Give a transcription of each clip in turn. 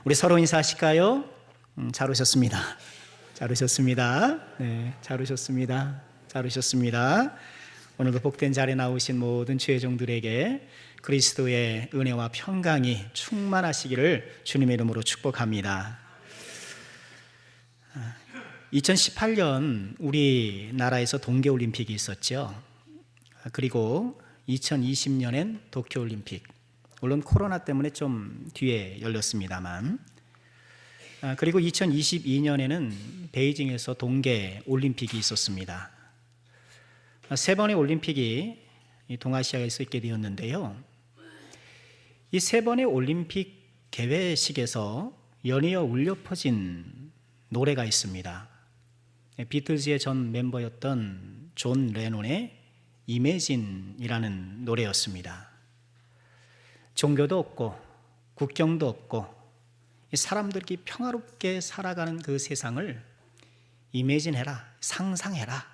우리 서로 인사하실까요? 잘 오셨습니다. 잘 오셨습니다. 네, 잘 오셨습니다. 잘 오셨습니다. 오늘도 복된 자리에 나오신 모든 주의 종들에게 그리스도의 은혜와 평강이 충만하시기를 주님의 이름으로 축복합니다. 2018년 우리나라에서 동계올림픽이 있었죠. 그리고 2020년엔 도쿄올림픽, 물론 코로나 때문에 좀 뒤에 열렸습니다만, 그리고 2022년에는 베이징에서 동계올림픽이 있었습니다. 세 번의 올림픽이 동아시아에서 있게 되었는데요. 이 세 번의 올림픽 개회식에서 연이어 울려 퍼진 노래가 있습니다. 비틀즈의 전 멤버였던 존 레논의 이매진이라는 노래였습니다. 종교도 없고 국경도 없고 사람들이 평화롭게 살아가는 그 세상을 이매진해라, 상상해라,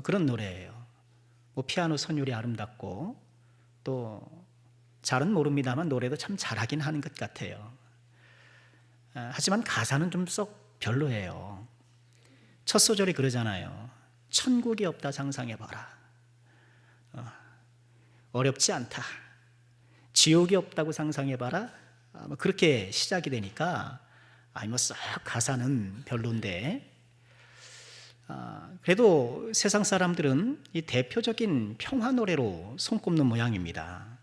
그런 노래예요. 피아노 선율이 아름답고 또 잘은 모릅니다만 노래도 참 잘하긴 하는 것 같아요. 하지만 가사는 좀 썩 별로예요. 첫 소절이 그러잖아요. 천국이 없다 상상해봐라. 어렵지 않다. 지옥이 없다고 상상해봐라. 그렇게 시작이 되니까 썩 가사는 별론데, 그래도 세상 사람들은 이 대표적인 평화 노래로 손꼽는 모양입니다.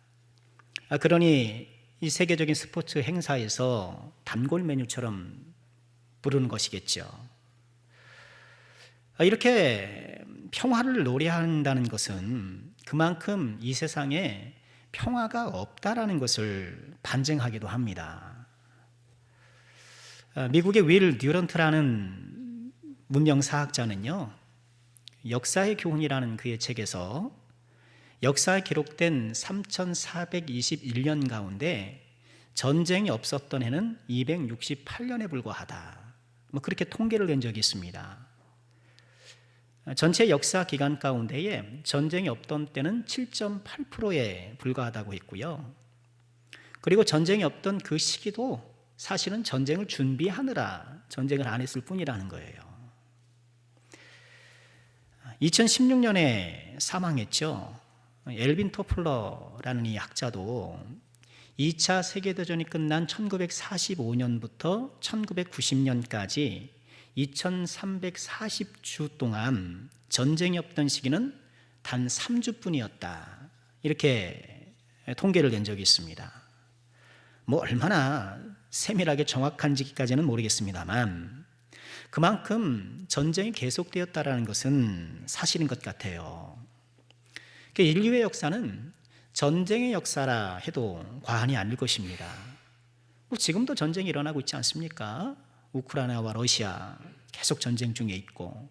그러니 이 세계적인 스포츠 행사에서 단골 메뉴처럼 부르는 것이겠죠. 이렇게 평화를 노래한다는 것은 그만큼 이 세상에 평화가 없다라는 것을 반증하기도 합니다. 미국의 윌 듀런트라는 문명사학자는요, 역사의 교훈이라는 그의 책에서 역사에 기록된 3421년 가운데 전쟁이 없었던 해는 268년에 불과하다, 그렇게 통계를 낸 적이 있습니다. 전체 역사 기간 가운데에 전쟁이 없던 때는 7.8%에 불과하다고 했고요. 그리고 전쟁이 없던 그 시기도 사실은 전쟁을 준비하느라 전쟁을 안 했을 뿐이라는 거예요. 2016년에 사망했죠. 엘빈 토플러라는 이 학자도 2차 세계대전이 끝난 1945년부터 1990년까지 2340주 동안 전쟁이 없던 시기는 단 3주뿐이었다, 이렇게 통계를 낸 적이 있습니다. 얼마나 세밀하게 정확한지까지는 모르겠습니다만 그만큼 전쟁이 계속되었다는 것은 사실인 것 같아요. 인류의 역사는 전쟁의 역사라 해도 과언이 아닐 것입니다. 지금도 전쟁이 일어나고 있지 않습니까? 우크라이나와 러시아 계속 전쟁 중에 있고,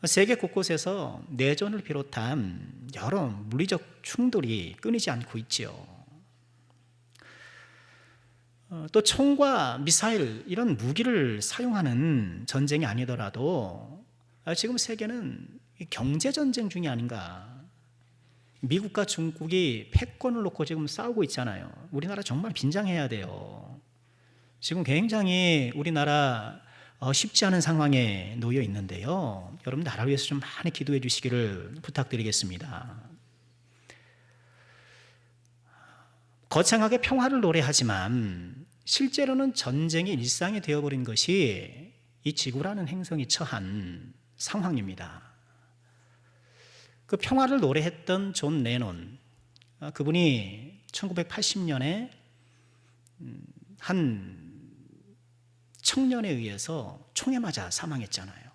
세계 곳곳에서 내전을 비롯한 여러 물리적 충돌이 끊이지 않고 있지요. 또 총과 미사일 이런 무기를 사용하는 전쟁이 아니더라도 지금 세계는 경제전쟁 중이 아닌가. 미국과 중국이 패권을 놓고 지금 싸우고 있잖아요. 우리나라 정말 빈장해야 돼요. 지금 굉장히 우리나라 쉽지 않은 상황에 놓여 있는데요. 여러분 나라를 위해서 좀 많이 기도해 주시기를 부탁드리겠습니다. 거창하게 평화를 노래하지만 실제로는 전쟁이 일상이 되어버린 것이 이 지구라는 행성이 처한 상황입니다. 그 평화를 노래했던 존 레논, 그분이 1980년에 한 청년에 의해서 총에 맞아 사망했잖아요.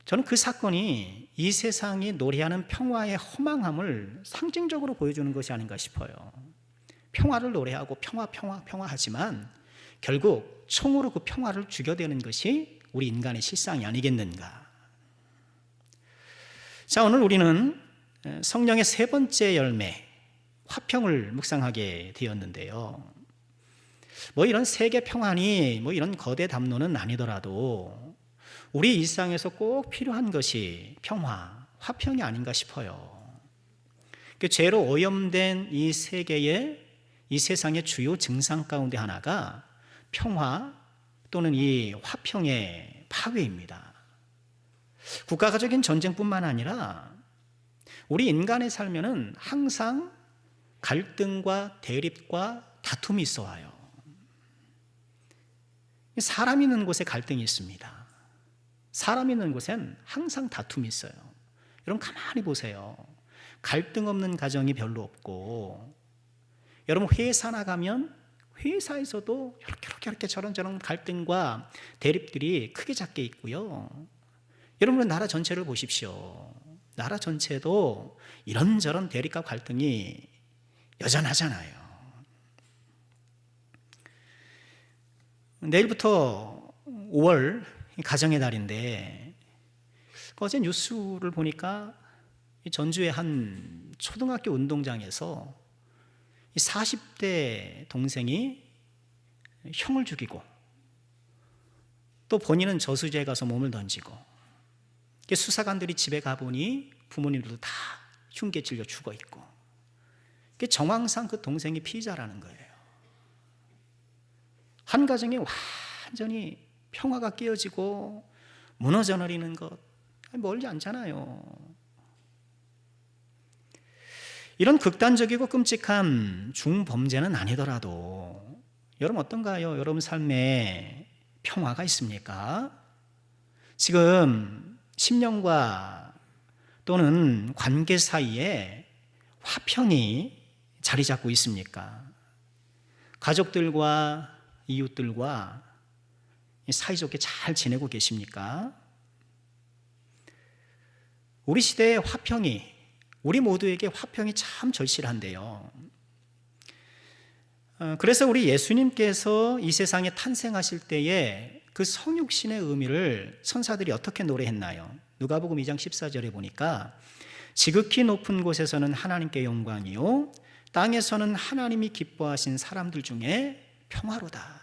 저는 그 사건이 이 세상이 노래하는 평화의 허망함을 상징적으로 보여주는 것이 아닌가 싶어요. 평화를 노래하고 평화하지만 결국 총으로 그 평화를 죽여대는 것이 우리 인간의 실상이 아니겠는가. 자, 오늘 우리는 성령의 세 번째 열매, 화평을 묵상하게 되었는데요. 이런 세계 평안이 이런 거대 담론은 아니더라도 우리 일상에서 꼭 필요한 것이 평화, 화평이 아닌가 싶어요. 죄로 오염된 이 세계에 이 세상의 주요 증상 가운데 하나가 평화 또는 이 화평의 파괴입니다. 국가적인 전쟁뿐만 아니라 우리 인간의 삶에는 항상 갈등과 대립과 다툼이 있어 와요. 사람 있는 곳에 갈등이 있습니다. 사람 있는 곳엔 항상 다툼이 있어요. 여러분 가만히 보세요. 갈등 없는 가정이 별로 없고, 여러분 회사나 가면 회사에서도 이렇게 저런 갈등과 대립들이 크게 작게 있고요. 여러분은 나라 전체를 보십시오. 나라 전체도 이런저런 대립과 갈등이 여전하잖아요. 내일부터 5월 가정의 달인데, 어제 뉴스를 보니까 전주의 한 초등학교 운동장에서 40대 동생이 형을 죽이고 또 본인은 저수지에 가서 몸을 던지고, 수사관들이 집에 가보니 부모님들도 다 흉기에 찔려 죽어 있고, 정황상 그 동생이 피의자라는 거예요. 한 가정이 완전히 평화가 깨어지고 무너져 내리는 것 멀지 않잖아요. 이런 극단적이고 끔찍한 중범죄는 아니더라도 여러분 어떤가요? 여러분 삶에 평화가 있습니까? 지금 심령과 또는 관계 사이에 화평이 자리 잡고 있습니까? 가족들과 이웃들과 사이좋게 잘 지내고 계십니까? 우리 시대의 화평이, 우리 모두에게 화평이 참 절실한데요. 그래서 우리 예수님께서 이 세상에 탄생하실 때에 그 성육신의 의미를 천사들이 어떻게 노래했나요? 누가복음 2장 14절에 보니까 지극히 높은 곳에서는 하나님께 영광이요 땅에서는 하나님이 기뻐하신 사람들 중에 평화로다.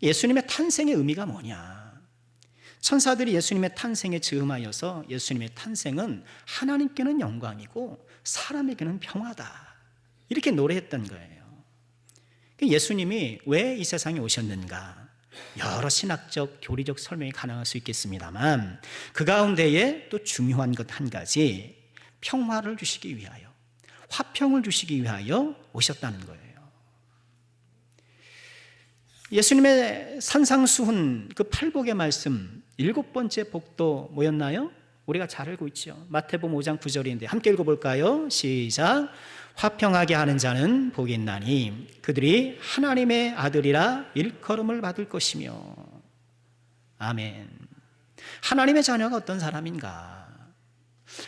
예수님의 탄생의 의미가 뭐냐? 천사들이 예수님의 탄생에 즈음하여서 예수님의 탄생은 하나님께는 영광이고 사람에게는 평화다, 이렇게 노래했던 거예요. 예수님이 왜 이 세상에 오셨는가? 여러 신학적, 교리적 설명이 가능할 수 있겠습니다만 그 가운데에 또 중요한 것 한 가지, 평화를 주시기 위하여, 화평을 주시기 위하여 오셨다는 거예요. 예수님의 산상수훈 그 팔복의 말씀 7번째 복도 뭐였나요? 우리가 잘 알고 있죠. 마태복음 5장 9절인데 함께 읽어볼까요? 시작. 화평하게 하는 자는 복이 있나니 그들이 하나님의 아들이라 일컬음을 받을 것이며. 아멘. 하나님의 자녀가 어떤 사람인가?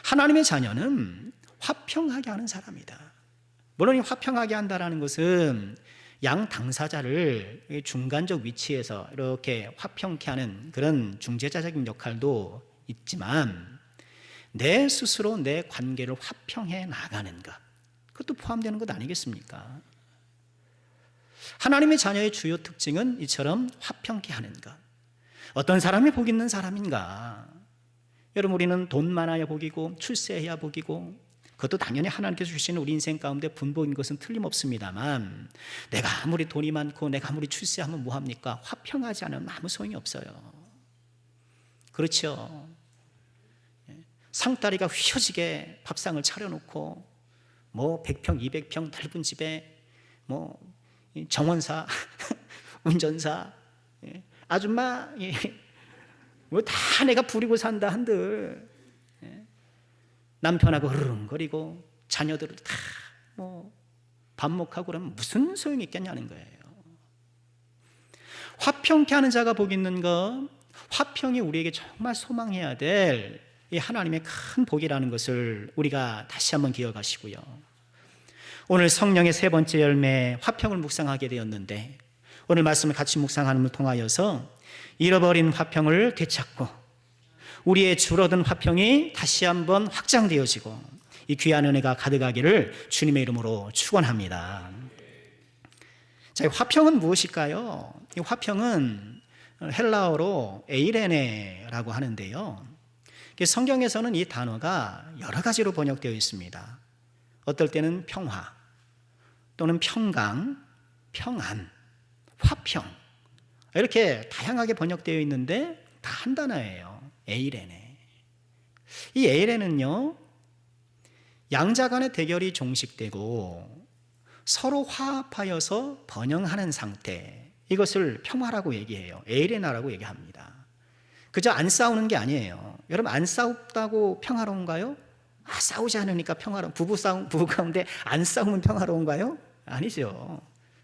하나님의 자녀는 화평하게 하는 사람이다. 물론 이 화평하게 한다는 것은 양 당사자를 중간적 위치에서 이렇게 화평케 하는 그런 중재자적인 역할도 있지만 내 스스로 내 관계를 화평해 나가는 것, 그것도 포함되는 것 아니겠습니까? 하나님의 자녀의 주요 특징은 이처럼 화평케 하는 것. 어떤 사람이 복 있는 사람인가? 여러분, 우리는 돈 많아야 복이고 출세해야 복이고, 그것도 당연히 하나님께서 주시는 우리 인생 가운데 분복인 것은 틀림없습니다만, 내가 아무리 돈이 많고 내가 아무리 출세하면 뭐합니까? 화평하지 않으면 아무 소용이 없어요. 그렇죠? 상다리가 휘어지게 밥상을 차려놓고 뭐 100평, 200평 넓은 집에 뭐 정원사, 운전사, 아줌마 뭐 다 내가 부리고 산다 한들 남편하고 흐르렁거리고 자녀들을 다 뭐 반목하고 그러면 무슨 소용이 있겠냐는 거예요. 화평케 하는 자가 복 있는 것, 화평이 우리에게 정말 소망해야 될 이 하나님의 큰 복이라는 것을 우리가 다시 한번 기억하시고요. 오늘 성령의 세 번째 열매 화평을 묵상하게 되었는데, 오늘 말씀을 같이 묵상하는 걸 통하여서 잃어버린 화평을 되찾고 우리의 줄어든 화평이 다시 한번 확장되어지고 이 귀한 은혜가 가득하기를 주님의 이름으로 축원합니다. 자, 이 화평은 무엇일까요? 이 화평은 헬라어로 에이레네라고 하는데요. 성경에서는 이 단어가 여러 가지로 번역되어 있습니다. 어떨 때는 평화, 또는 평강, 평안, 화평 이렇게 다양하게 번역되어 있는데 다 한 단어예요. 에이레네. 이 에이레는요, 양자 간의 대결이 종식되고 서로 화합하여서 번영하는 상태, 이것을 평화라고 얘기해요. 에이레나라고 얘기합니다. 그저 안 싸우는 게 아니에요. 여러분, 안 싸웠다고 평화로운가요? 싸우지 않으니까 평화로운, 부부 가운데 안 싸우면 평화로운가요? 아니죠.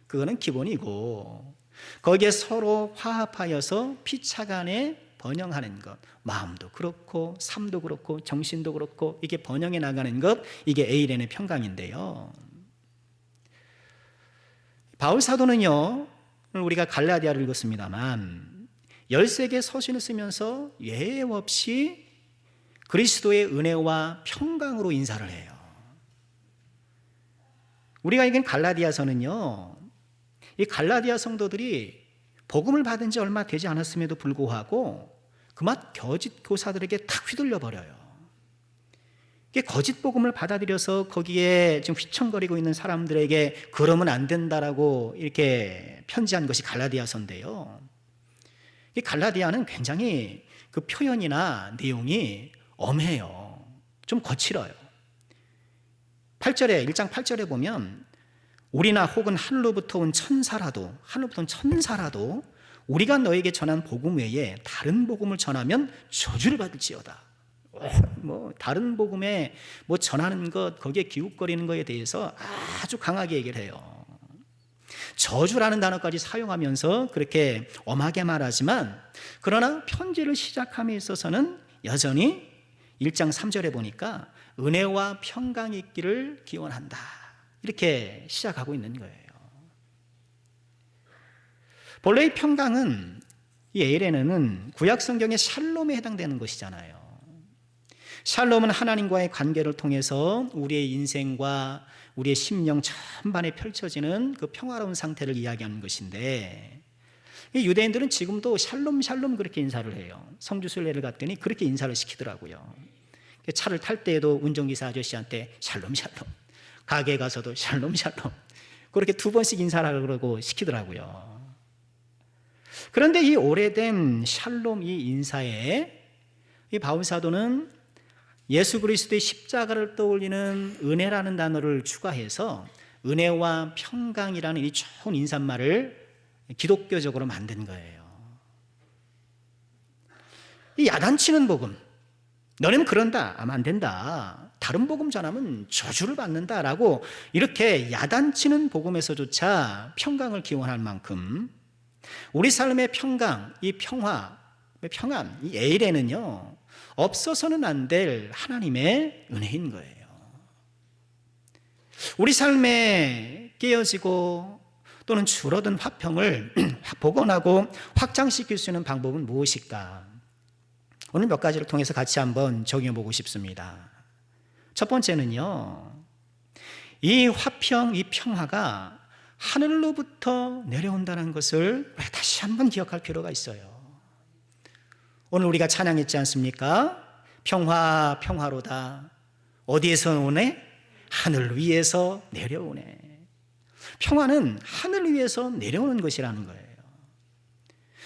그거는 기본이고, 거기에 서로 화합하여서 피차간에 번영하는 것, 마음도 그렇고 삶도 그렇고 정신도 그렇고 이게 번영해 나가는 것, 이게 에이렌의 평강인데요. 바울 사도는요, 우리가 갈라디아를 읽었습니다만 13개 서신을 쓰면서 예외 없이 그리스도의 은혜와 평강으로 인사를 해요. 우리가 읽은 갈라디아서는요, 이 갈라디아 성도들이 복음을 받은 지 얼마 되지 않았음에도 불구하고 그만 거짓 교사들에게 탁 휘둘려 버려요. 이게 거짓 복음을 받아들여서 거기에 지금 휘청거리고 있는 사람들에게 그러면 안 된다라고 이렇게 편지한 것이 갈라디아서인데요. 이 갈라디아는 굉장히 그 표현이나 내용이 엄해요. 좀 거칠어요. 1장 8절에 보면 우리나 혹은 하늘로부터 온 천사라도 우리가 너에게 전한 복음 외에 다른 복음을 전하면 저주를 받을지어다. 다른 복음에 전하는 것, 거기에 기웃거리는 것에 대해서 아주 강하게 얘기를 해요. 저주라는 단어까지 사용하면서 그렇게 엄하게 말하지만, 그러나 편지를 시작함에 있어서는 여전히 1장 3절에 보니까 은혜와 평강이 있기를 기원한다, 이렇게 시작하고 있는 거예요. 본래 이 평강은, 이 에이레는 구약 성경의 샬롬에 해당되는 것이잖아요. 샬롬은 하나님과의 관계를 통해서 우리의 인생과 우리의 심령 전반에 펼쳐지는 그 평화로운 상태를 이야기하는 것인데, 이 유대인들은 지금도 샬롬 샬롬 그렇게 인사를 해요. 성주순례를 갔더니 그렇게 인사를 시키더라고요. 차를 탈 때에도 운전기사 아저씨한테 샬롬 샬롬, 가게에 가서도 샬롬 샬롬, 그렇게 2번씩 인사를 하려고 시키더라고요. 그런데 이 오래된 샬롬 이 인사에 이 바울 사도는 예수 그리스도의 십자가를 떠올리는 은혜라는 단어를 추가해서 은혜와 평강이라는 이 좋은 인사말을 기독교적으로 만든 거예요. 이 야단치는 복음, 너네는 그런다, 안 된다, 다른 복음 전하면 저주를 받는다라고 이렇게 야단치는 복음에서조차 평강을 기원할 만큼 우리 삶의 평강, 이 평화, 평안, 이 에이레는요, 없어서는 안 될 하나님의 은혜인 거예요. 우리 삶에 깨어지고 또는 줄어든 화평을 복원하고 확장시킬 수 있는 방법은 무엇일까? 오늘 몇 가지를 통해서 같이 한번 적용해 보고 싶습니다. 첫 번째는요, 이 화평, 이 평화가 하늘로부터 내려온다는 것을 다시 한번 기억할 필요가 있어요. 오늘 우리가 찬양했지 않습니까? 평화 평화로다. 어디에서 오네? 하늘 위에서 내려오네. 평화는 하늘 위에서 내려오는 것이라는 거예요.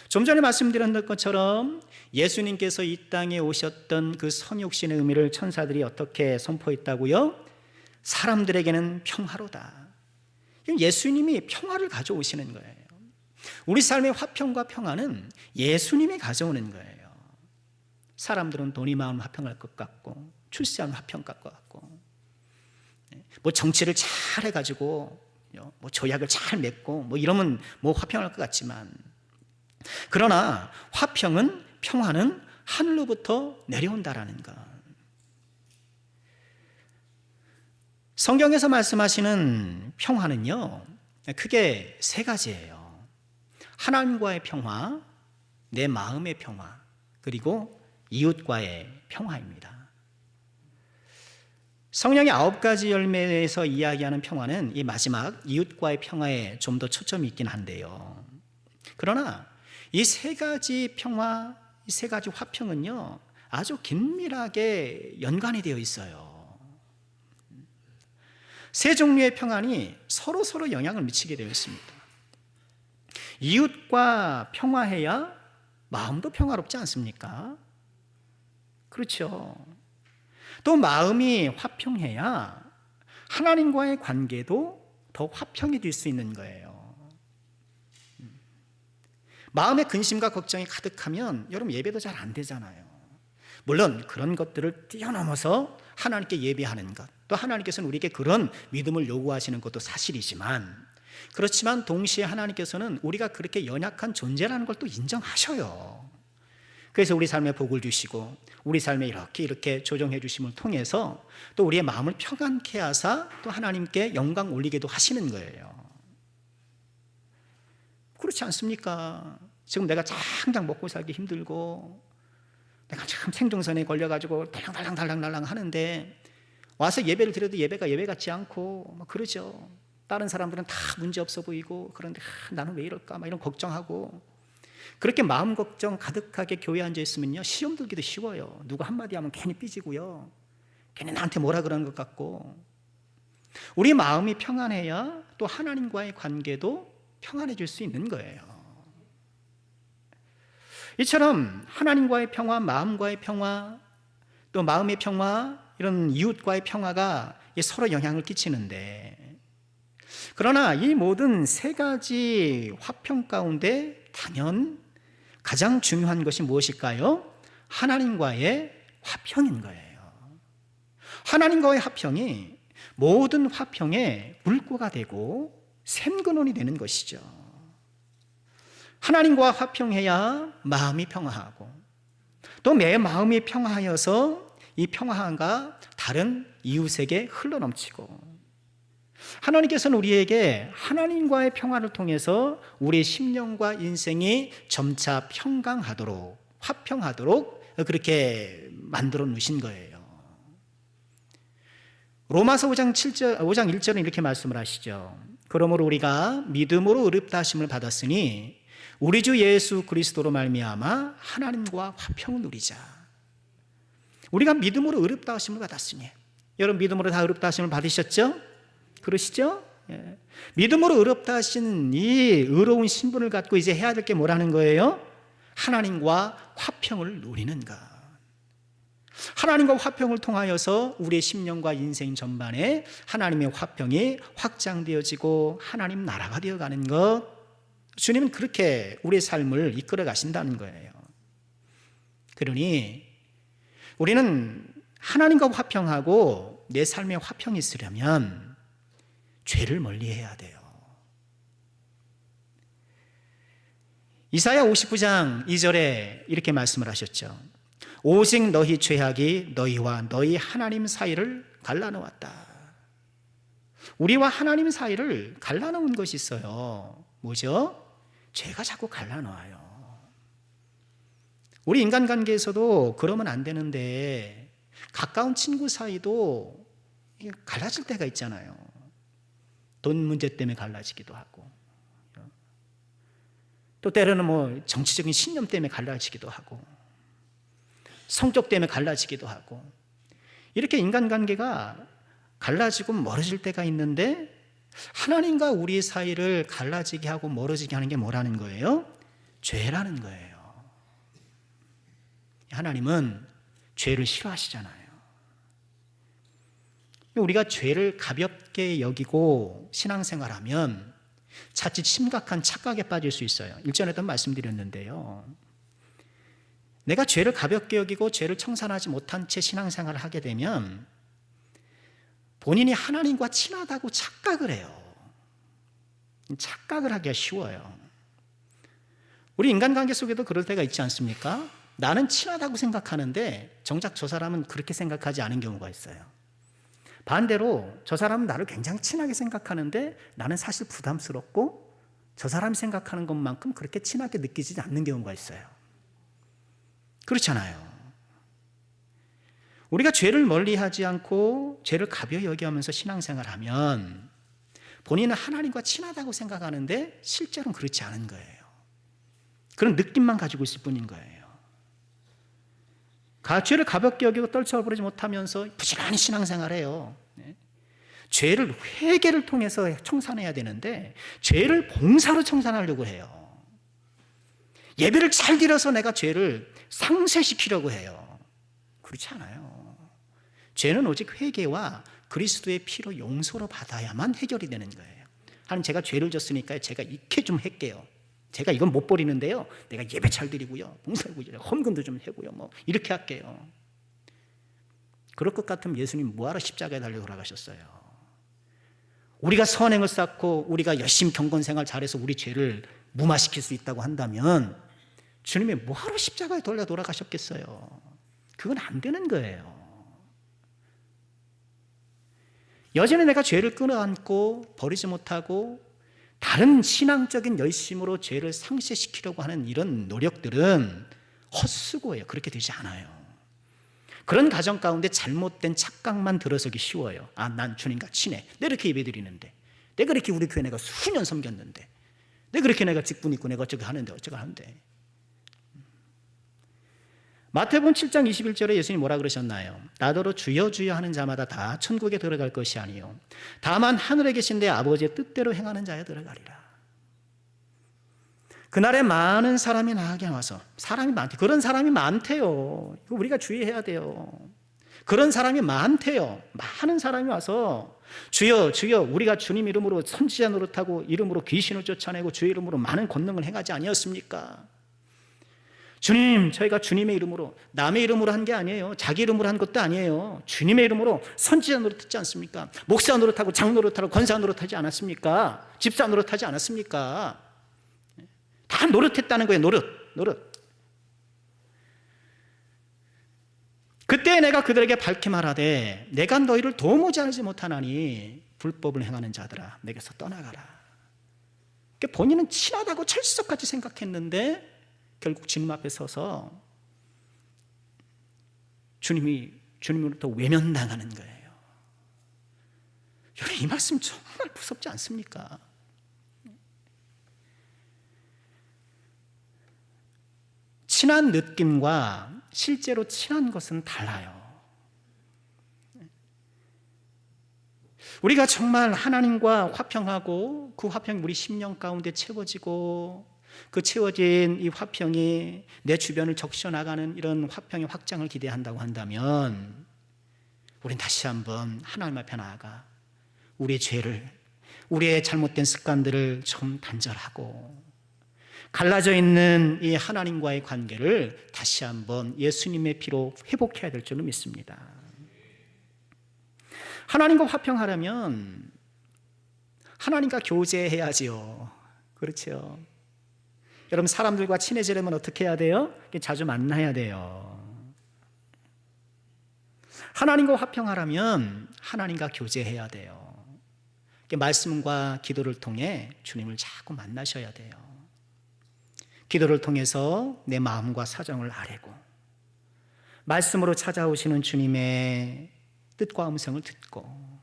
좀 전에 말씀드렸던 것처럼 예수님께서 이 땅에 오셨던 그 성육신의 의미를 천사들이 어떻게 선포했다고요? 사람들에게는 평화로다. 예수님이 평화를 가져오시는 거예요. 우리 삶의 화평과 평화는 예수님이 가져오는 거예요. 사람들은 돈이 많으면 화평할 것 같고, 출세하면 화평할 것 같고, 정치를 잘 해가지고 조약을 잘 맺고 이러면 화평할 것 같지만, 그러나 화평은, 평화는 하늘로부터 내려온다라는 것. 성경에서 말씀하시는 평화는요, 크게 3가지예요. 하나님과의 평화, 내 마음의 평화, 그리고 이웃과의 평화입니다. 성령의 9가지 열매에서 이야기하는 평화는 이 마지막 이웃과의 평화에 좀 더 초점이 있긴 한데요. 그러나 이 3가지 평화, 이 3가지 화평은요, 아주 긴밀하게 연관이 되어 있어요. 세 종류의 평안이 서로 영향을 미치게 되어 있습니다. 이웃과 평화해야 마음도 평화롭지 않습니까? 그렇죠. 또 마음이 화평해야 하나님과의 관계도 더 화평해질 수 있는 거예요. 마음에 근심과 걱정이 가득하면 여러분 예배도 잘 안 되잖아요. 물론 그런 것들을 뛰어넘어서 하나님께 예배하는 것, 또 하나님께서는 우리에게 그런 믿음을 요구하시는 것도 사실이지만, 그렇지만 동시에 하나님께서는 우리가 그렇게 연약한 존재라는 걸 또 인정하셔요. 그래서 우리 삶에 복을 주시고 우리 삶에 이렇게 조정해 주심을 통해서 또 우리의 마음을 평안케 하사 또 하나님께 영광 올리게도 하시는 거예요. 그렇지 않습니까? 지금 내가 당장 먹고 살기 힘들고 내가 참 생존선에 걸려가지고 달랑달랑 하는데 와서 예배를 드려도 예배 같지 않고 막 그러죠. 다른 사람들은 다 문제 없어 보이고, 그런데 나는 왜 이럴까 막 이런 걱정하고, 그렇게 마음 걱정 가득하게 교회에 앉아 있으면요, 시험 들기도 쉬워요. 누가 한마디 하면 괜히 삐지고요, 괜히 나한테 뭐라 그러는 것 같고. 우리 마음이 평안해야 또 하나님과의 관계도 평안해질 수 있는 거예요. 이처럼 하나님과의 평화, 마음과의 평화, 또 마음의 평화, 이런 이웃과의 평화가 서로 영향을 끼치는데, 그러나 이 모든 세 가지 화평 가운데 단연 가장 중요한 것이 무엇일까요? 하나님과의 화평인 거예요. 하나님과의 화평이 모든 화평의 물꼬가 되고 샘근원이 되는 것이죠. 하나님과 화평해야 마음이 평화하고, 또 내 마음이 평화하여서 이 평화가 다른 이웃에게 흘러넘치고, 하나님께서는 우리에게 하나님과의 평화를 통해서 우리의 심령과 인생이 점차 평강하도록, 화평하도록 그렇게 만들어 놓으신 거예요. 로마서 5장 1절은 이렇게 말씀을 하시죠. 그러므로 우리가 믿음으로 의롭다 하심을 받았으니 우리 주 예수 그리스도로 말미암아 하나님과 화평을 누리자. 우리가 믿음으로 의롭다 하심을 받았으니, 여러분 믿음으로 다 의롭다 하심을 받으셨죠? 그러시죠? 예. 믿음으로 의롭다 하신 이 의로운 신분을 갖고 이제 해야 될 게 뭐라는 거예요? 하나님과 화평을 누리는 것. 하나님과 화평을 통하여서 우리의 심령과 인생 전반에 하나님의 화평이 확장되어지고 하나님 나라가 되어가는 것, 주님은 그렇게 우리의 삶을 이끌어 가신다는 거예요. 그러니 우리는 하나님과 화평하고 내 삶에 화평이 있으려면 죄를 멀리해야 돼요. 이사야 59장 2절에 이렇게 말씀을 하셨죠. 오직 너희 죄악이 너희와 너희 하나님 사이를 갈라놓았다. 우리와 하나님 사이를 갈라놓은 것이 있어요. 뭐죠? 죄가 자꾸 갈라놓아요. 우리 인간관계에서도 그러면 안 되는데, 가까운 친구 사이도 갈라질 때가 있잖아요. 돈 문제 때문에 갈라지기도 하고, 또 때로는 뭐 정치적인 신념 때문에 갈라지기도 하고, 성격 때문에 갈라지기도 하고, 이렇게 인간관계가 갈라지고 멀어질 때가 있는데, 하나님과 우리 사이를 갈라지게 하고 멀어지게 하는 게 뭐라는 거예요? 죄라는 거예요. 하나님은 죄를 싫어하시잖아요. 우리가 죄를 가볍게 여기고 신앙생활하면 자칫 심각한 착각에 빠질 수 있어요. 일전에도 말씀드렸는데요, 내가 죄를 가볍게 여기고 죄를 청산하지 못한 채 신앙생활을 하게 되면 본인이 하나님과 친하다고 착각을 해요. 착각을 하기가 쉬워요. 우리 인간관계 속에도 그럴 때가 있지 않습니까? 나는 친하다고 생각하는데 정작 저 사람은 그렇게 생각하지 않은 경우가 있어요. 반대로 저 사람은 나를 굉장히 친하게 생각하는데 나는 사실 부담스럽고 저 사람이 생각하는 것만큼 그렇게 친하게 느끼지 않는 경우가 있어요. 그렇잖아요. 우리가 죄를 멀리하지 않고 죄를 가벼이 여기면서 신앙생활하면 본인은 하나님과 친하다고 생각하는데 실제로는 그렇지 않은 거예요. 그런 느낌만 가지고 있을 뿐인 거예요. 죄를 가볍게 여기고 떨쳐버리지 못하면서 부지런히 신앙생활해요. 죄를 회개를 통해서 청산해야 되는데 죄를 봉사로 청산하려고 해요. 예배를 잘 드려서 내가 죄를 상쇄시키려고 해요. 그렇지 않아요. 죄는 오직 회개와 그리스도의 피로 용서로 받아야만 해결이 되는 거예요. 하나님, 제가 죄를 졌으니까 제가 이렇게 좀 할게요. 제가 이건 못 버리는데요, 내가 예배 잘 드리고요, 봉사하고 헌금도 좀 하고요, 뭐 이렇게 할게요. 그럴 것 같으면 예수님 뭐하러 십자가에 달려 돌아가셨어요? 우리가 선행을 쌓고 우리가 열심히 경건생활 잘해서 우리 죄를 무마시킬 수 있다고 한다면 주님이 뭐하러 십자가에 달려 돌아가셨겠어요? 그건 안 되는 거예요. 여전히 내가 죄를 끌어안고 버리지 못하고 다른 신앙적인 열심으로 죄를 상쇄시키려고 하는 이런 노력들은 헛수고예요. 그렇게 되지 않아요. 그런 가정 가운데 잘못된 착각만 들어서기 쉬워요. 아, 난 주님과 친해. 내가 이렇게 예배드리는데, 내가 이렇게 우리 교회 내가 수년 섬겼는데, 내가 그렇게 내가 직분 있고 내가 어쩌고 하는데 어쩌고 하는데. 마태복음 7장 21절에 예수님이 뭐라 그러셨나요? 나더러 주여 주여 하는 자마다 다 천국에 들어갈 것이 아니요 다만 하늘에 계신 내 아버지의 뜻대로 행하는 자에 들어가리라. 그날에 많은 사람이 나에게 와서, 사람이 많대, 그런 사람이 많대요. 이거 우리가 주의해야 돼요. 그런 사람이 많대요. 많은 사람이 와서 주여 주여 우리가 주님 이름으로 선지자 노릇하고 이름으로 귀신을 쫓아내고 주의 이름으로 많은 권능을 행하지 아니었습니까? 주님, 저희가 주님의 이름으로, 남의 이름으로 한 게 아니에요. 자기 이름으로 한 것도 아니에요. 주님의 이름으로 선지자 노릇했지 않습니까? 목사 노릇하고 장 노릇하고 권사 노릇하지 않았습니까? 집사 노릇하지 않았습니까? 다 노릇했다는 거예요. 노릇. 그때 내가 그들에게 밝히 말하되 내가 너희를 도무지 알지 못하나니 불법을 행하는 자들아 내게서 떠나가라. 그러니까 본인은 친하다고 철석같이 생각했는데 결국 주님 앞에 서서 주님으로부터 외면당하는 거예요. 여러분, 이 말씀 정말 무섭지 않습니까? 친한 느낌과 실제로 친한 것은 달라요. 우리가 정말 하나님과 화평하고 그 화평이 우리 심령 가운데 채워지고 그 채워진 이 화평이 내 주변을 적셔나가는 이런 화평의 확장을 기대한다고 한다면 우린 다시 한번 하나님 앞에 나아가 우리의 죄를, 우리의 잘못된 습관들을 좀 단절하고 갈라져 있는 이 하나님과의 관계를 다시 한번 예수님의 피로 회복해야 될 줄로 믿습니다. 하나님과 화평하려면 하나님과 교제해야지요. 그렇죠? 여러분, 사람들과 친해지려면 어떻게 해야 돼요? 자주 만나야 돼요. 하나님과 화평하려면 하나님과 교제해야 돼요. 말씀과 기도를 통해 주님을 자꾸 만나셔야 돼요. 기도를 통해서 내 마음과 사정을 아뢰고 말씀으로 찾아오시는 주님의 뜻과 음성을 듣고.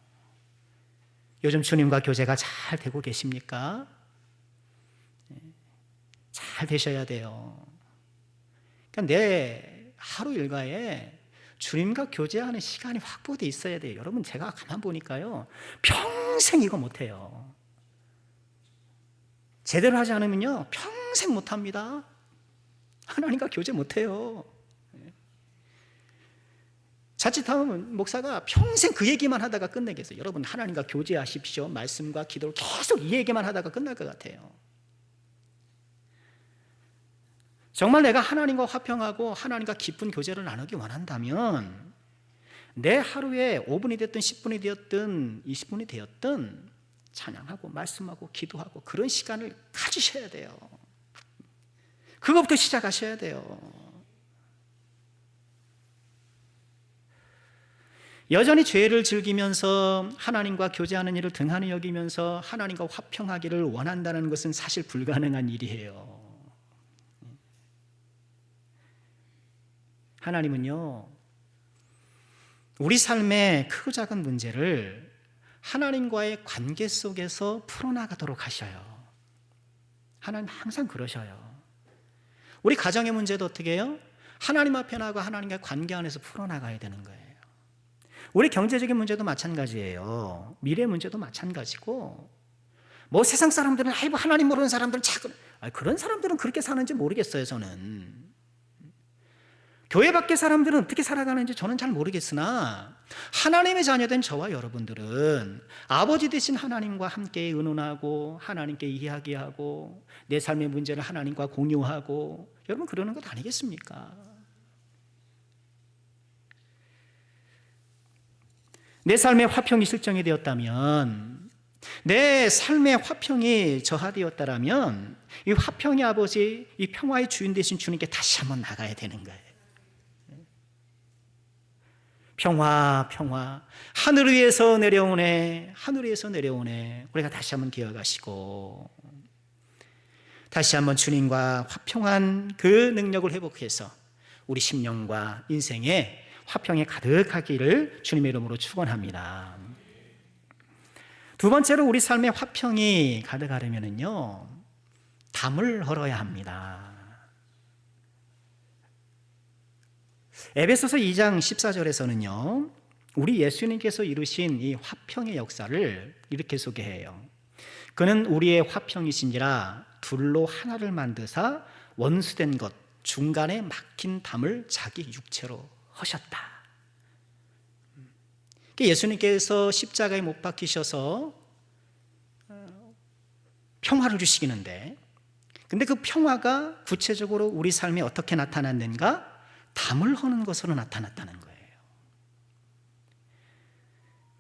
요즘 주님과 교제가 잘 되고 계십니까? 잘 되셔야 돼요. 그러니까 내 하루 일과에 주님과 교제하는 시간이 확보되어 있어야 돼요. 여러분, 제가 가만 보니까요, 평생 이거 못해요. 제대로 하지 않으면요 평생 못합니다. 하나님과 교제 못해요. 자칫하면 목사가 평생 그 얘기만 하다가 끝내겠어요. 여러분, 하나님과 교제하십시오. 말씀과 기도를 계속 이 얘기만 하다가 끝날 것 같아요. 정말 내가 하나님과 화평하고 하나님과 깊은 교제를 나누기 원한다면 내 하루에 5분이 됐든 10분이 되었든 20분이 되었든 찬양하고 말씀하고 기도하고 그런 시간을 가지셔야 돼요. 그것부터 시작하셔야 돼요. 여전히 죄를 즐기면서 하나님과 교제하는 일을 등한히 여기면서 하나님과 화평하기를 원한다는 것은 사실 불가능한 일이에요. 하나님은요, 우리 삶의 크고 작은 문제를 하나님과의 관계 속에서 풀어나가도록 하셔요. 하나님 항상 그러셔요. 우리 가정의 문제도 어떻게 해요? 하나님 앞에 나가 하나님과의 관계 안에서 풀어나가야 되는 거예요. 우리 경제적인 문제도 마찬가지예요. 미래 문제도 마찬가지고, 뭐 세상 사람들은 아이고 하나님 모르는 사람들은 그런 사람들은 그렇게 사는지 모르겠어요. 저는 교회 밖의 사람들은 어떻게 살아가는지 저는 잘 모르겠으나, 하나님의 자녀된 저와 여러분들은 아버지 되신 하나님과 함께 의논하고 하나님께 이야기하고 내 삶의 문제를 하나님과 공유하고, 여러분 그러는 것 아니겠습니까? 내 삶의 화평이 실정이 되었다면, 내 삶의 화평이 저하되었다면, 이 화평의 아버지, 이 평화의 주인 되신 주님께 다시 한번 나가야 되는 거예요. 평화, 평화, 하늘 위에서 내려오네, 하늘 위에서 내려오네. 우리가 다시 한번 기억하시고, 다시 한번 주님과 화평한 그 능력을 회복해서 우리 심령과 인생에 화평이 가득하기를 주님의 이름으로 축원합니다. 두 번째로 우리 삶의 화평이 가득하려면요, 담을 헐어야 합니다. 에베소서 2장 14절에서는요, 우리 예수님께서 이루신 이 화평의 역사를 이렇게 소개해요. 그는 우리의 화평이신지라 둘로 하나를 만드사 원수된 것 중간에 막힌 담을 자기 육체로 하셨다. 예수님께서 십자가에 못 박히셔서 평화를 주시기는데, 근데 그 평화가 구체적으로 우리 삶에 어떻게 나타났는가? 담을 허는 것으로 나타났다는 거예요.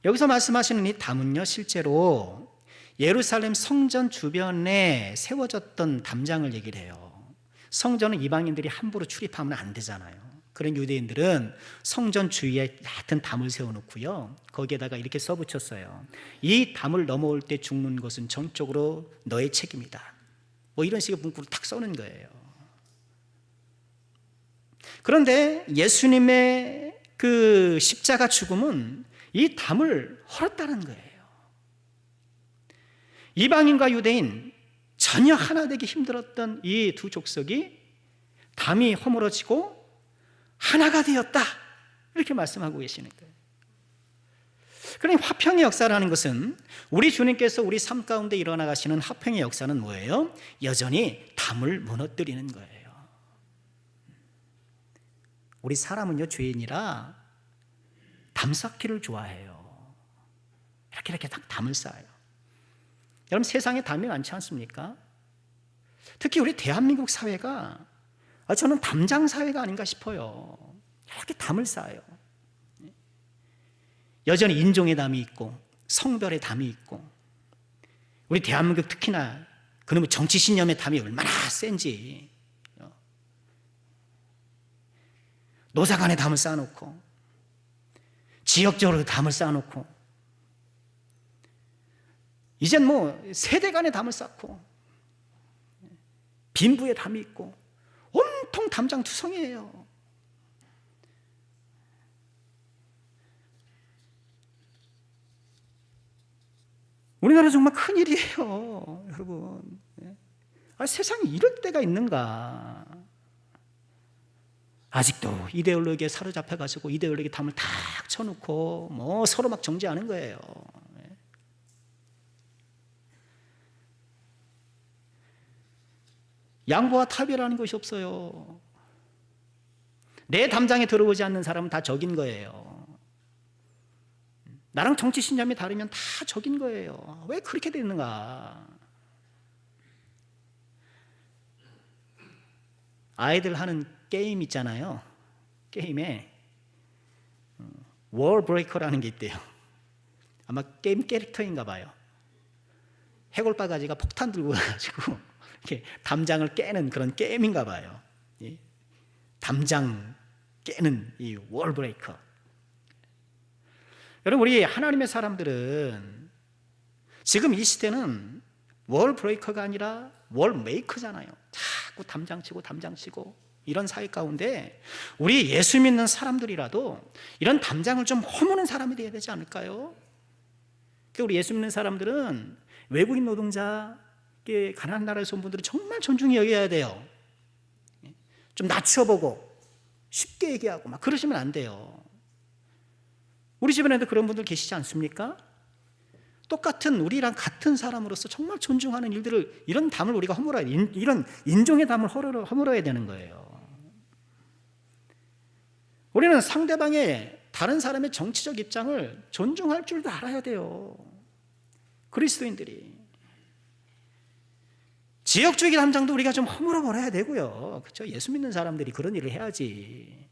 여기서 말씀하시는 이 담은요, 실제로 예루살렘 성전 주변에 세워졌던 담장을 얘기를 해요. 성전은 이방인들이 함부로 출입하면 안 되잖아요. 그런 유대인들은 성전 주위에 얕은 담을 세워놓고요, 거기에다가 이렇게 써붙였어요. 이 담을 넘어올 때 죽는 것은 전적으로 너의 책임이다. 뭐 이런 식의 문구를 탁 써는 거예요. 그런데 예수님의 그 십자가 죽음은 이 담을 헐었다는 거예요. 이방인과 유대인 전혀 하나 되기 힘들었던 이 두 족속이 담이 허물어지고 하나가 되었다, 이렇게 말씀하고 계시는 거예요. 그러니 화평의 역사라는 것은, 우리 주님께서 우리 삶 가운데 일어나 가시는 화평의 역사는 뭐예요? 여전히 담을 무너뜨리는 거예요. 우리 사람은요, 죄인이라 담 쌓기를 좋아해요. 이렇게 딱 담을 쌓아요. 여러분, 세상에 담이 많지 않습니까? 특히 우리 대한민국 사회가, 저는 담장 사회가 아닌가 싶어요. 이렇게 담을 쌓아요. 여전히 인종의 담이 있고 성별의 담이 있고, 우리 대한민국 특히나 그놈의 정치 신념의 담이 얼마나 센지, 노사 간에 담을 쌓아놓고 지역적으로 담을 쌓아놓고, 이젠 뭐 세대 간에 담을 쌓고 빈부에 담이 있고 온통 담장투성이에요. 우리나라 정말 큰일이에요, 여러분. 세상에 이럴 때가 있는가? 아직도 이데올로기에 사로잡혀가지고 이데올로기 담을 탁 쳐놓고 뭐 서로 막 정죄하는 거예요. 양보와 타협이라는 것이 없어요. 내 담장에 들어오지 않는 사람은 다 적인 거예요. 나랑 정치 신념이 다르면 다 적인 거예요. 왜 그렇게 되는가? 아이들 하는 게임 있잖아요. 게임에 월 브레이커라는 게 있대요. 아마 게임 캐릭터인가 봐요. 해골바가지가 폭탄 들고 가가지고 이렇게 담장을 깨는 그런 게임인가 봐요. 담장 깨는 이 월 브레이커. 여러분, 우리 하나님의 사람들은 지금 이 시대는 월 브레이커가 아니라 월 메이커잖아요. 자꾸 담장치고 이런 사회 가운데 우리 예수 믿는 사람들이라도 이런 담장을 좀 허무는 사람이 되어야 되지 않을까요? 우리 예수 믿는 사람들은 외국인 노동자, 가난한 나라에서 온 분들은 정말 존중히 여겨야 돼요. 좀 낮춰보고 쉽게 얘기하고 막 그러시면 안 돼요. 우리 주변에도 그런 분들 계시지 않습니까? 똑같은 우리랑 같은 사람으로서 정말 존중하는 일들을, 이런 담을 우리가 허물어야, 이런 인종의 담을 허물어야 되는 거예요. 우리는 상대방의, 다른 사람의 정치적 입장을 존중할 줄도 알아야 돼요. 그리스도인들이. 지역주의 담장도 우리가 좀 허물어 버려야 되고요. 그렇죠? 예수 믿는 사람들이 그런 일을 해야지.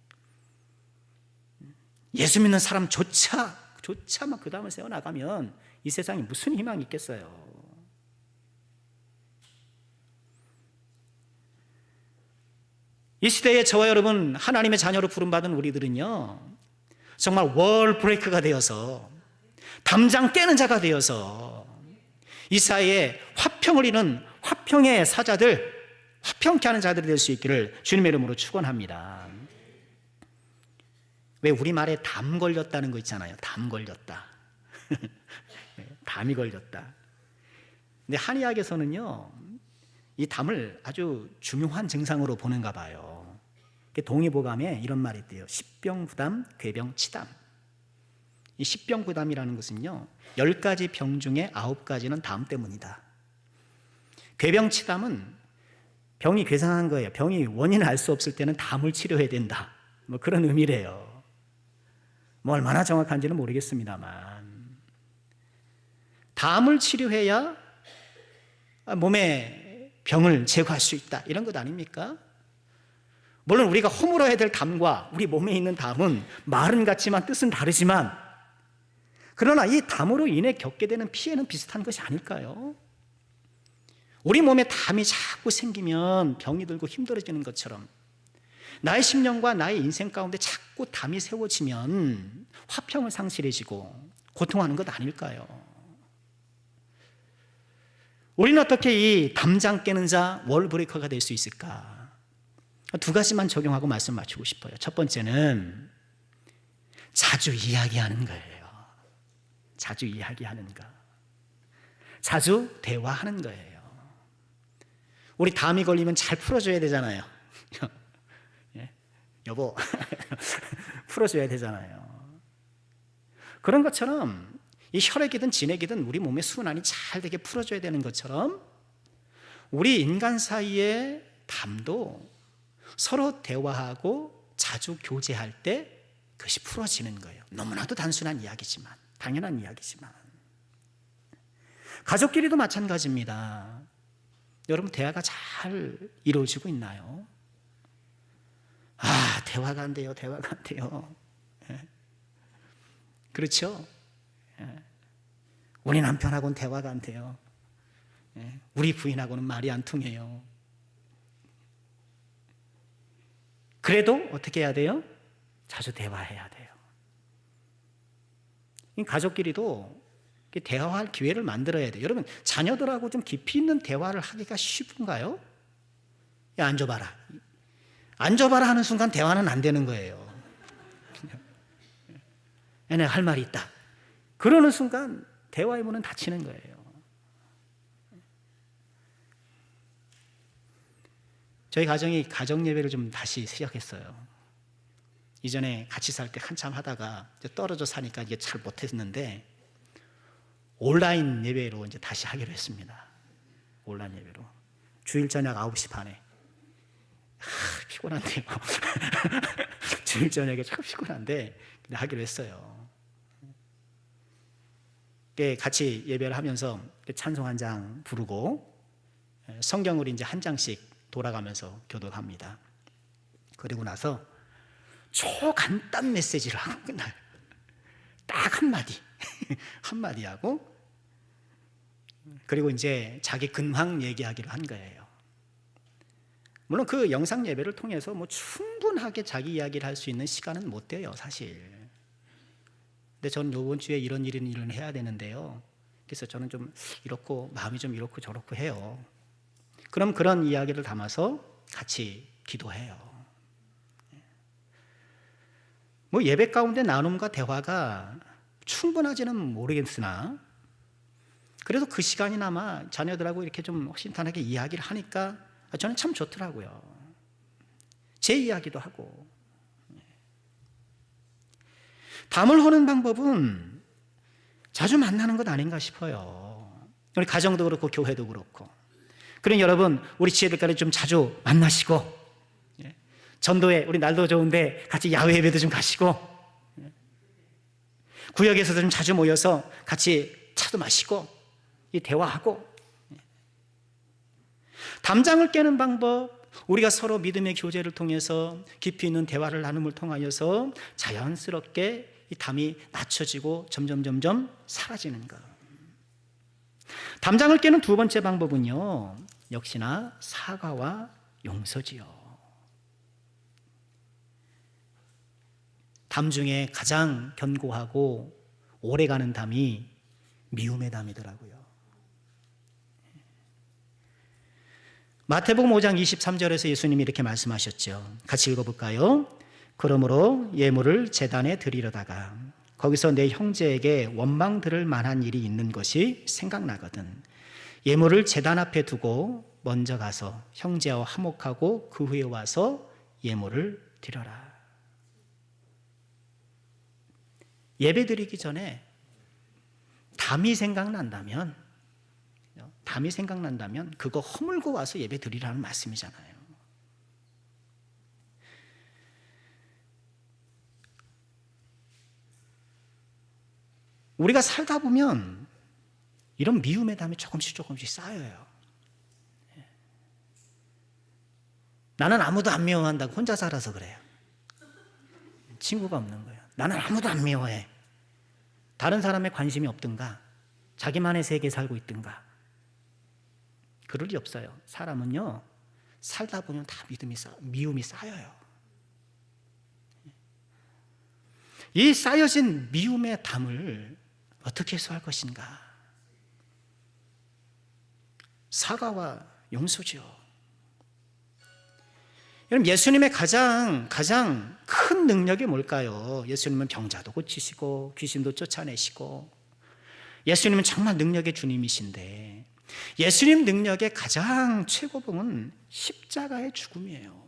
예수 믿는 사람조차 막 그 담을 세워나가면 이 세상에 무슨 희망이 있겠어요. 이 시대에 저와 여러분, 하나님의 자녀로 부름받은 우리들은요, 정말 월 브레이크가 되어서, 담장 깨는 자가 되어서 이 사회에 화평을 이루는 화평의 사자들, 화평케 하는 자들이 될 수 있기를 주님의 이름으로 축원합니다. 왜 우리말에 담 걸렸다는 거 있잖아요. 담 걸렸다. 담이 걸렸다. 근데 한의학에서는요, 이 담을 아주 중요한 증상으로 보는가 봐요. 동의보감에 이런 말이 있대요. 십병구담, 괴병치담. 이 십병구담이라는 것은요, 10가지 병 중에 9가지는 담 때문이다. 괴병치담은 병이 괴상한 거예요. 병이 원인을 알 수 없을 때는 담을 치료해야 된다. 뭐 그런 의미래요. 뭐 얼마나 정확한지는 모르겠습니다만, 담을 치료해야 몸의 병을 제거할 수 있다, 이런 것 아닙니까? 물론 우리가 허물어야 될 담과 우리 몸에 있는 담은 말은 같지만 뜻은 다르지만, 그러나 이 담으로 인해 겪게 되는 피해는 비슷한 것이 아닐까요? 우리 몸에 담이 자꾸 생기면 병이 들고 힘들어지는 것처럼, 나의 심령과 나의 인생 가운데 자꾸 담이 세워지면 화평을 상실해지고 고통하는 것 아닐까요? 우리는 어떻게 이 담장 깨는 자, 월브레이커가 될 수 있을까? 2가지만 적용하고 말씀 마치고 싶어요. 첫 번째는 자주 이야기하는 거예요. 자주 이야기하는 거. 자주 대화하는 거예요. 우리 담이 걸리면 잘 풀어줘야 되잖아요. 여보, 풀어줘야 되잖아요. 그런 것처럼 이 혈액이든 진액이든 우리 몸의 순환이 잘 되게 풀어줘야 되는 것처럼, 우리 인간 사이의 담도 서로 대화하고 자주 교제할 때 그것이 풀어지는 거예요. 너무나도 단순한 이야기지만, 당연한 이야기지만. 가족끼리도 마찬가지입니다. 여러분, 대화가 잘 이루어지고 있나요? 대화가 안 돼요. 대화가 안 돼요. 그렇죠? 우리 남편하고는 대화가 안 돼요. 우리 부인하고는 말이 안 통해요. 그래도 어떻게 해야 돼요? 자주 대화해야 돼요. 가족끼리도 대화할 기회를 만들어야 돼요. 여러분, 자녀들하고 좀 깊이 있는 대화를 하기가 쉽은가요? 야, 앉아봐라. 앉아봐라 하는 순간 대화는 안 되는 거예요. 내가 할 말이 있다. 그러는 순간 대화의 문은 닫히는 거예요. 저희 가정이 가정 예배를 좀 다시 시작했어요. 이전에 같이 살 때 한참 하다가 떨어져 사니까 이게 잘 못했는데, 온라인 예배로 이제 다시 하기로 했습니다. 온라인 예배로. 주일 저녁 9시 반에. 피곤한데요. 주일 저녁에 참 피곤한데 하기로 했어요. 같이 예배를 하면서 찬송 한 장 부르고 성경을 이제 한 장씩 돌아가면서 교독합니다. 그리고 나서 초간단 메시지를 하고 끝나요. 딱 한마디 한마디 하고, 그리고 이제 자기 근황 얘기하기로 한 거예요. 물론 그 영상 예배를 통해서 뭐 충분하게 자기 이야기를 할 수 있는 시간은 못 돼요, 사실. 근데 저는 이번 주에 이런 일은 해야 되는데요. 그래서 저는 좀 이렇고 마음이 좀 이렇고 저렇고 해요. 그럼 그런 이야기를 담아서 같이 기도해요. 뭐 예배 가운데 나눔과 대화가 충분하지는 모르겠으나, 그래도 그 시간이나마 자녀들하고 이렇게 좀 허심탄회하게 이야기를 하니까 저는 참 좋더라고요. 제 이야기도 하고. 담을 허는 방법은 자주 만나는 것 아닌가 싶어요. 우리 가정도 그렇고 교회도 그렇고. 그러니 여러분, 우리 지혜들끼리 좀 자주 만나시고, 전도회 우리 날도 좋은데 같이 야외 예배도 좀 가시고, 구역에서도 좀 자주 모여서 같이 차도 마시고 이 대화하고. 담장을 깨는 방법, 우리가 서로 믿음의 교제를 통해서 깊이 있는 대화를 나눔을 통하여서 자연스럽게 이 담이 낮춰지고 점점 사라지는 것. 담장을 깨는 두 번째 방법은요, 역시나 사과와 용서지요. 담 중에 가장 견고하고 오래가는 담이 미움의 담이더라고요. 마태복음 5장 23절에서 예수님이 이렇게 말씀하셨죠. 같이 읽어볼까요? 그러므로 예물을 제단에 드리려다가 거기서 내 형제에게 원망 들을 만한 일이 있는 것이 생각나거든 예물을 제단 앞에 두고 먼저 가서 형제와 화목하고 그 후에 와서 예물을 드려라. 예배 드리기 전에 담이 생각난다면 그거 허물고 와서 예배 드리라는 말씀이잖아요. 우리가 살다 보면 이런 미움의 담이 조금씩 쌓여요. 나는 아무도 안 미워한다고 혼자 살아서 그래요. 친구가 없는 거예요. 나는 아무도 안 미워해. 다른 사람에 관심이 없든가 자기만의 세계에 살고 있든가. 그럴 리 없어요. 사람은요, 살다 보면 다 미움이 쌓여요. 이 쌓여진 미움의 담을 어떻게 해소할 것인가? 사과와 용서죠. 여러분, 예수님의 가장 큰 능력이 뭘까요? 예수님은 병자도 고치시고 귀신도 쫓아내시고, 예수님은 정말 능력의 주님이신데, 예수님 능력의 가장 최고봉은 십자가의 죽음이에요.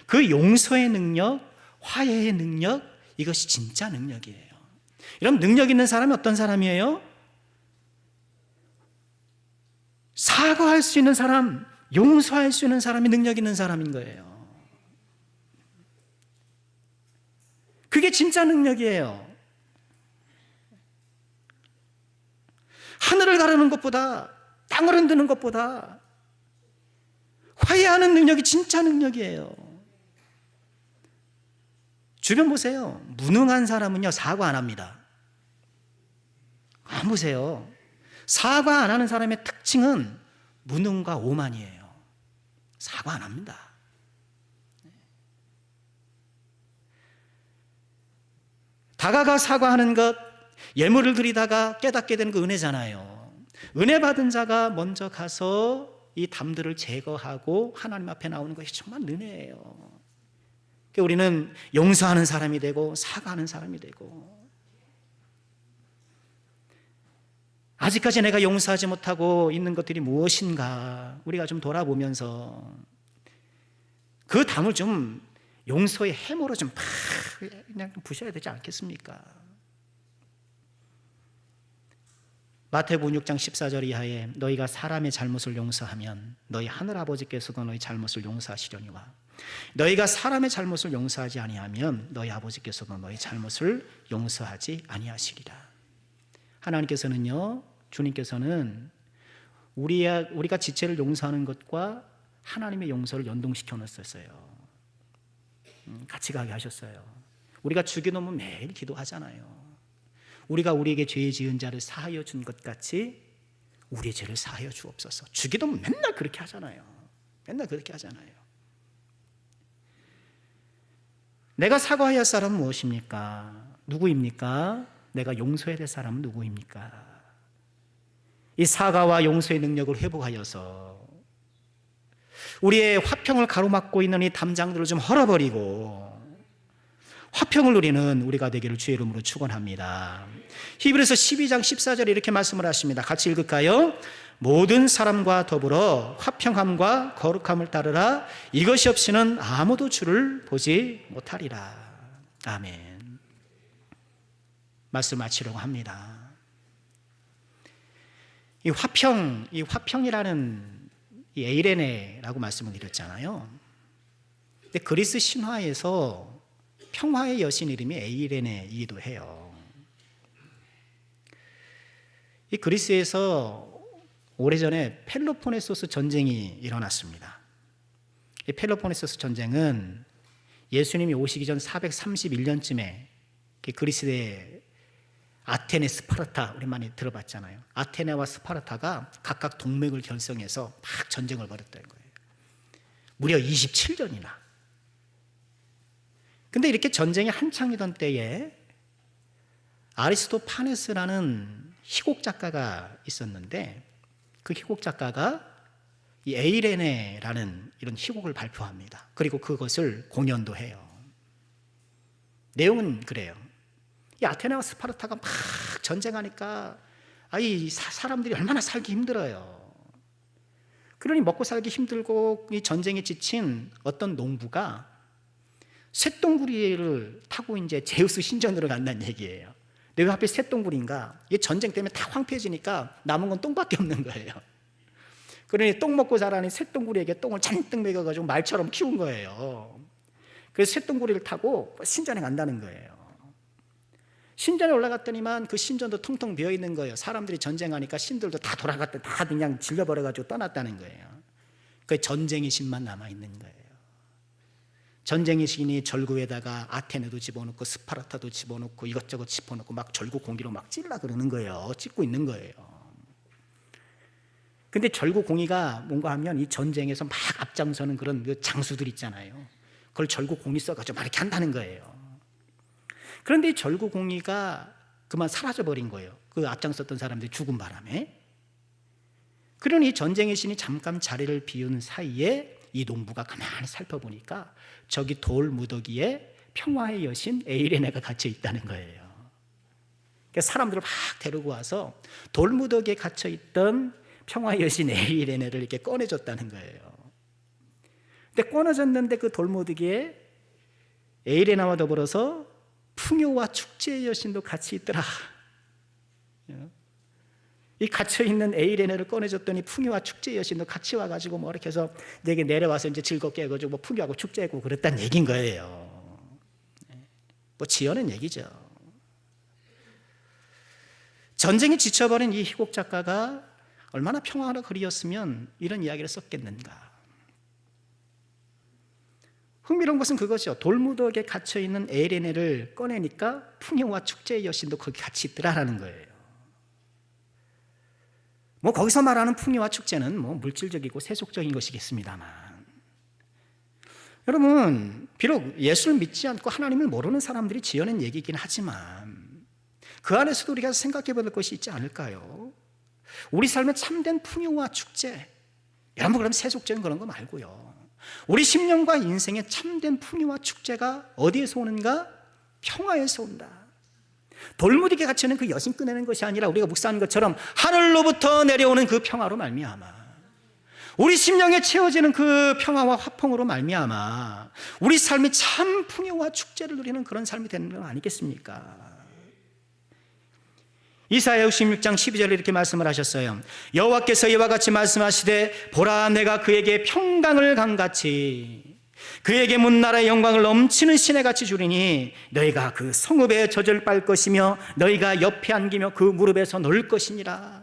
그 용서의 능력, 화해의 능력, 이것이 진짜 능력이에요. 여러분, 능력 있는 사람이 어떤 사람이에요? 사과할 수 있는 사람, 용서할 수 있는 사람이 능력 있는 사람인 거예요. 그게 진짜 능력이에요. 하늘을 가르는 것보다, 땅을 흔드는 것보다 화해하는 능력이 진짜 능력이에요. 주변 보세요. 무능한 사람은요, 사과 안 합니다. 안 보세요. 사과 안 하는 사람의 특징은 무능과 오만이에요. 사과 안 합니다. 다가가 사과하는 것, 예물을 드리다가 깨닫게 되는 그 은혜잖아요. 은혜 받은 자가 먼저 가서 이 담들을 제거하고 하나님 앞에 나오는 것이 정말 은혜예요. 그러니까 우리는 용서하는 사람이 되고 사과하는 사람이 되고, 아직까지 내가 용서하지 못하고 있는 것들이 무엇인가 우리가 좀 돌아보면서 그 담을 좀 용서의 해모로 좀 그냥 부셔야 되지 않겠습니까? 마태복음 6장 14절 이하에 너희가 사람의 잘못을 용서하면 너희 하늘아버지께서도 너희 잘못을 용서하시려니와 너희가 사람의 잘못을 용서하지 아니하면 너희 아버지께서도 너희 잘못을 용서하지 아니하시리라. 하나님께서는요, 주님께서는 우리가 지체를 용서하는 것과 하나님의 용서를 연동시켜 놓으셨어요. 같이 가게 하셨어요. 우리가 주기도문 매일 기도하잖아요. 우리가 우리에게 죄 지은 자를 사하여 준 것 같이 우리의 죄를 사하여 주옵소서. 주기도문 맨날 그렇게 하잖아요. 맨날 그렇게 하잖아요. 내가 사과해야 할 사람은 무엇입니까? 누구입니까? 내가 용서해야 될 사람은 누구입니까? 이 사과와 용서의 능력을 회복하여서 우리의 화평을 가로막고 있는 이 담장들을 좀 헐어버리고 화평을 누리는 우리가 되기를 주의 이름으로 축원합니다. 히브리서 12장 14절에 이렇게 말씀을 하십니다. 같이 읽을까요? 모든 사람과 더불어 화평함과 거룩함을 따르라. 이것이 없이는 아무도 주를 보지 못하리라. 아멘. 말씀 마치려고 합니다. 이 화평이라는 이 에이레네라고 말씀을 드렸잖아요. 근데 그리스 신화에서 평화의 여신 이름이 에이레네이기도 해요. 이 그리스에서 오래전에 펠로폰네소스 전쟁이 일어났습니다. 이 펠로폰네소스 전쟁은 예수님이 오시기 전 431년쯤에 그리스의 아테네, 스파르타, 우리 많이 들어봤잖아요. 아테네와 스파르타가 각각 동맹을 결성해서 막 전쟁을 벌였다는 거예요. 무려 27년이나. 근데 이렇게 전쟁이 한창이던 때에 아리스토파네스라는 희곡 작가가 있었는데, 그 희곡 작가가 이 에이레네라는 이런 희곡을 발표합니다. 그리고 그것을 공연도 해요. 내용은 그래요. 이 아테네와 스파르타가 막 전쟁하니까 이 사람들이 얼마나 살기 힘들어요. 그러니 먹고 살기 힘들고 이 전쟁에 지친 어떤 농부가 쇳덩구리를 타고 이제 제우스 신전으로 간다는 얘기예요. 근데 왜 하필 쇳덩구리인가? 이 전쟁 때문에 다 황폐해지니까 남은 건 똥밖에 없는 거예요. 그러니 똥 먹고 자라는 쇳덩구리에게 똥을 잔뜩 먹여가지고 말처럼 키운 거예요. 그래서 쇳덩구리를 타고 신전에 간다는 거예요. 신전에 올라갔더니만 그 신전도 텅텅 비어 있는 거예요. 사람들이 전쟁하니까 신들도 다 돌아갔다, 다 그냥 질려버려가지고 떠났다는 거예요. 그 전쟁의 신만 남아 있는 거예요. 전쟁의 신이 절구에다가 아테네도 집어넣고 스파르타도 집어넣고 이것저것 집어넣고 막 절구 공기로 막 찔라 그러는 거예요. 찢고 있는 거예요. 근데 절구 공이가 뭔가 하면 이 전쟁에서 막 앞장서는 그런 그 장수들 있잖아요. 그걸 절구 공이 써가지고 막 이렇게 한다는 거예요. 그런데 이 절구 공이가 그만 사라져버린 거예요. 그 앞장섰던 사람들이 죽은 바람에. 그러니 이 전쟁의 신이 잠깐 자리를 비운 사이에 이 농부가 가만히 살펴보니까 저기 돌 무더기에 평화의 여신 에이레네가 갇혀 있다는 거예요. 그러니까 사람들을 막 데리고 와서 돌 무더기에 갇혀 있던 평화의 여신 에이레네를 이렇게 꺼내줬다는 거예요. 근데 꺼내줬는데 그 돌 무더기에 에이레네와 더불어서 풍요와 축제의 여신도 같이 있더라. 이 갇혀있는 에이레네를 꺼내줬더니 풍요와 축제의 여신도 같이 와가지고 뭐 이렇게 해서 내게 내려와서 이제 즐겁게 해가지고 뭐 풍요하고 축제하고 그랬다는 얘기인 거예요. 뭐 지어낸 얘기죠. 전쟁에 지쳐버린 이 희곡 작가가 얼마나 평화가 그리웠으면 이런 이야기를 썼겠는가. 흥미로운 것은 그것이요. 돌무더기에 갇혀있는 에이레네를 꺼내니까 풍요와 축제의 여신도 거기 같이 있더라라는 거예요. 뭐 거기서 말하는 풍요와 축제는 뭐 물질적이고 세속적인 것이겠습니다만, 여러분 비록 예수를 믿지 않고 하나님을 모르는 사람들이 지어낸 얘기이긴 하지만 그 안에서도 우리가 생각해 볼 것이 있지 않을까요? 우리 삶의 참된 풍요와 축제, 여러분 그럼 세속적인 그런 거 말고요, 우리 심령과 인생의 참된 풍요와 축제가 어디에서 오는가? 평화에서 온다. 돌무더기에 갇혀있는 그 여신 꺼내는 것이 아니라 우리가 묵상한 것처럼 하늘로부터 내려오는 그 평화로 말미암아, 우리 심령에 채워지는 그 평화와 화평으로 말미암아 우리 삶이 참 풍요와 축제를 누리는 그런 삶이 되는 건 아니겠습니까? 이사야 66장 12절에 이렇게 말씀을 하셨어요. 여호와께서 이와 같이 말씀하시되 보라, 내가 그에게 평강을 강같이 그에게 문나라의 영광을 넘치는 시내같이 주리니 너희가 그 성읍에 젖을 빨 것이며 너희가 옆에 안기며 그 무릎에서 놀 것이니라.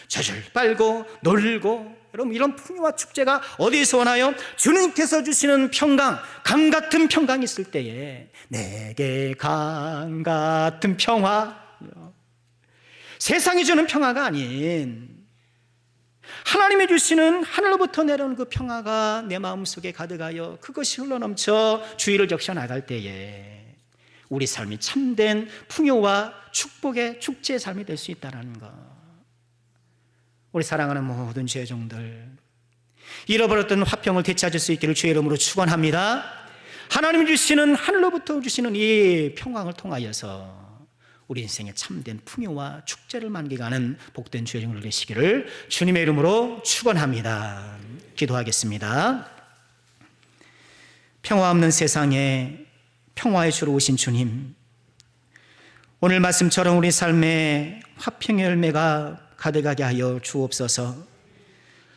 젖을 빨고 놀고, 여러분 이런 풍요와 축제가 어디서 오나요? 주님께서 주시는 평강, 강 같은 평강이 있을 때에 내게 강 같은 평화, 세상이 주는 평화가 아닌 하나님이 주시는 하늘로부터 내려오는 그 평화가 내 마음속에 가득하여 그것이 흘러넘쳐 주위를 적셔 나갈 때에 우리 삶이 참된 풍요와 축복의 축제의 삶이 될 수 있다는 것. 우리 사랑하는 모든 죄종들, 잃어버렸던 화평을 되찾을 수 있기를 주의 이름으로 축원합니다. 하나님이 주시는, 하늘로부터 주시는 이 평강을 통하여서 우리 인생의 참된 풍요와 축제를 만끽하는 복된 주의 종들 되시기를 주님의 이름으로 축원합니다. 기도하겠습니다. 평화 없는 세상에 평화의 주로 오신 주님, 오늘 말씀처럼 우리 삶에 화평의 열매가 가득하게 하여 주옵소서.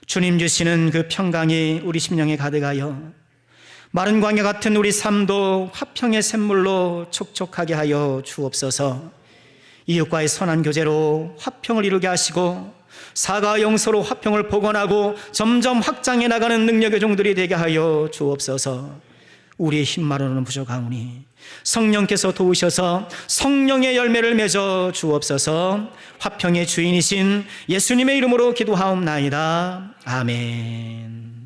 주님 주시는 그 평강이 우리 심령에 가득하여 마른 광야 같은 우리 삶도 화평의 샘물로 촉촉하게 하여 주옵소서. 이웃과의 선한 교제로 화평을 이루게 하시고 사과 용서로 화평을 복원하고 점점 확장해 나가는 능력의 종들이 되게 하여 주옵소서. 우리의 힘만으로는 부족하오니 성령께서 도우셔서 성령의 열매를 맺어 주옵소서. 화평의 주인이신 예수님의 이름으로 기도하옵나이다. 아멘.